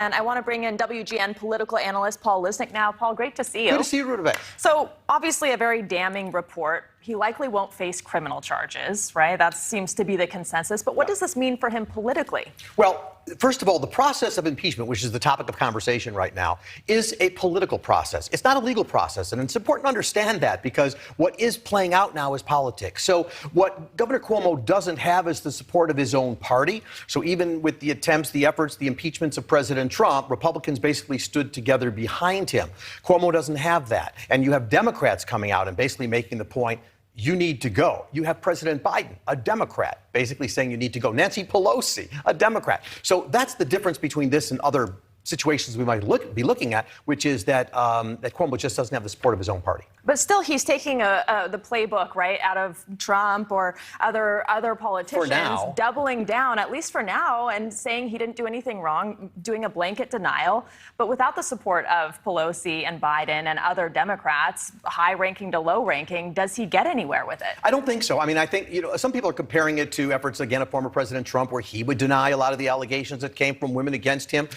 And I want to bring in WGN political analyst Paul Lisnek now. Paul, great to see you. Good to see you, Rudabeh. So, obviously, a very damning report. He likely won't face criminal charges, right? That seems to be the consensus. But what does this mean for him politically? Well, first of all, the process of impeachment, which is the topic of conversation right now, is a political process. It's not a legal process. And it's important to understand that because what is playing out now is politics. So what Governor Cuomo doesn't have is the support of his own party. So even with the attempts, the efforts, the impeachments of President Trump, Republicans basically stood together behind him. Cuomo doesn't have that. And you have Democrats coming out and basically making the point, you need to go. You have President Biden, a Democrat, basically saying you need to go. Nancy Pelosi, a Democrat. So that's the difference between this and other situations we might be looking at, which is that that Cuomo just doesn't have the support of his own party. But still, he's taking the playbook, right, out of Trump or other politicians, doubling down, at least for now, and saying he didn't do anything wrong, doing a blanket denial. But without the support of Pelosi and Biden and other Democrats, high-ranking to low-ranking, does he get anywhere with it? I don't think so. I mean, I think, some people are comparing it to efforts, again, of former President Trump, where he would deny a lot of the allegations that came from women against him.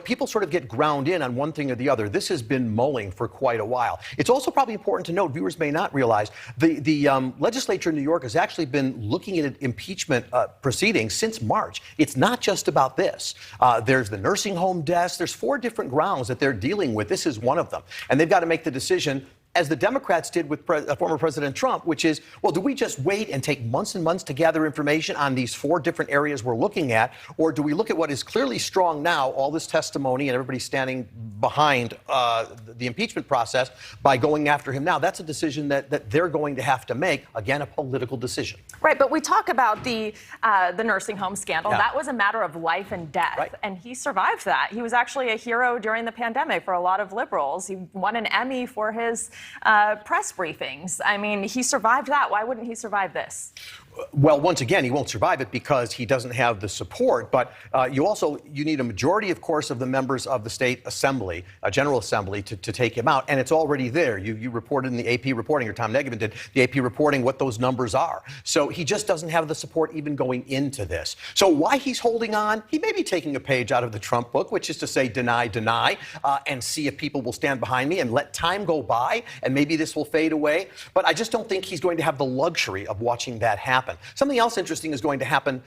People sort of get ground in on one thing or the other. This has been mulling for quite a while. It's also probably important to note, viewers may not realize, the legislature in New York has actually been looking at impeachment proceedings since March. It's not just about this. There's the nursing home deaths. There's 4 different grounds that they're dealing with. This is one of them. And they've got to make the decision, as the Democrats did with former President Trump, which is, well, do we just wait and take months and months to gather information on these 4 different areas we're looking at, or do we look at what is clearly strong now, all this testimony and everybody standing behind the impeachment process by going after him now? That's a decision that they're going to have to make, again, a political decision. Right, but we talk about the nursing home scandal. Yeah. That was a matter of life and death, right. And he survived that. He was actually a hero during the pandemic for a lot of liberals. He won an Emmy for his press briefings. I mean, he survived that. Why wouldn't he survive this? Well, once again, he won't survive it because he doesn't have the support. But you need a majority, of course, of the members of the state assembly, General Assembly, to take him out. And it's already there. You reported in the AP reporting, or Tom Negeman did, the AP reporting what those numbers are. So he just doesn't have the support even going into this. So why he's holding on? He may be taking a page out of the Trump book, which is to say, deny, and see if people will stand behind me and let time go by. And maybe this will fade away. But I just don't think he's going to have the luxury of watching that happen. Something else interesting is going to happen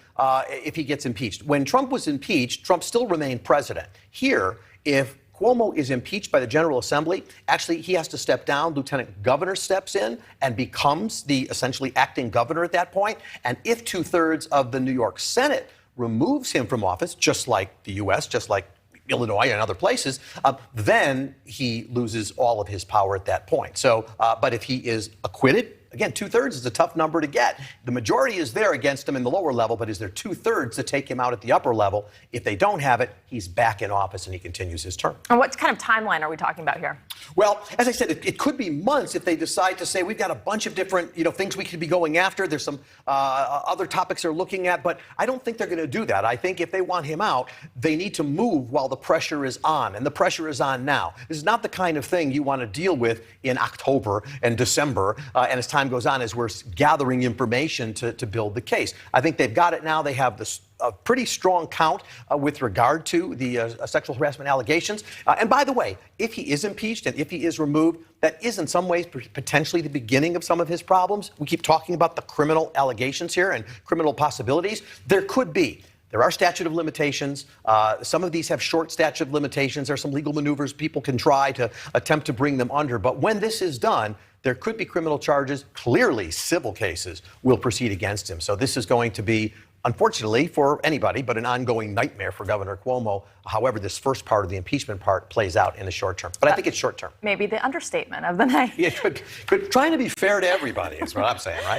if he gets impeached. When Trump was impeached, Trump still remained president. Here, if Cuomo is impeached by the General Assembly, actually, he has to step down. Lieutenant Governor steps in and becomes the essentially acting governor at that point. And if 2/3 of the New York Senate removes him from office, just like the U.S., just like Illinois and other places, then he loses all of his power at that point. So, but if he is acquitted, again, 2/3 is a tough number to get. The majority is there against him in the lower level, but is there 2/3 to take him out at the upper level? If they don't have it, he's back in office and he continues his term. And what kind of timeline are we talking about here? Well, as I said, it could be months if they decide to say we've got a bunch of different things we could be going after. There's some other topics they're looking at, but I don't think they're going to do that. I think if they want him out, they need to move while the pressure is on, and the pressure is on now. This is not the kind of thing you want to deal with in October and December, and as time goes on, as we're gathering information to build the case. I think they've got it now. They have a pretty strong count with regard to the sexual harassment allegations. And by the way, if he is impeached and if he is removed, that is in some ways potentially the beginning of some of his problems. We keep talking about the criminal allegations here and criminal possibilities. There are statute of limitations. Some of these have short statute of limitations. There are some legal maneuvers people can try to attempt to bring them under. But when this is done, there could be criminal charges. Clearly, civil cases will proceed against him. So this is going to be, unfortunately, for anybody, but an ongoing nightmare for Governor Cuomo, however this first part of the impeachment part plays out in the short term. But I think it's short term. Maybe the understatement of the night. Yeah, trying to be fair to everybody is what I'm saying, right?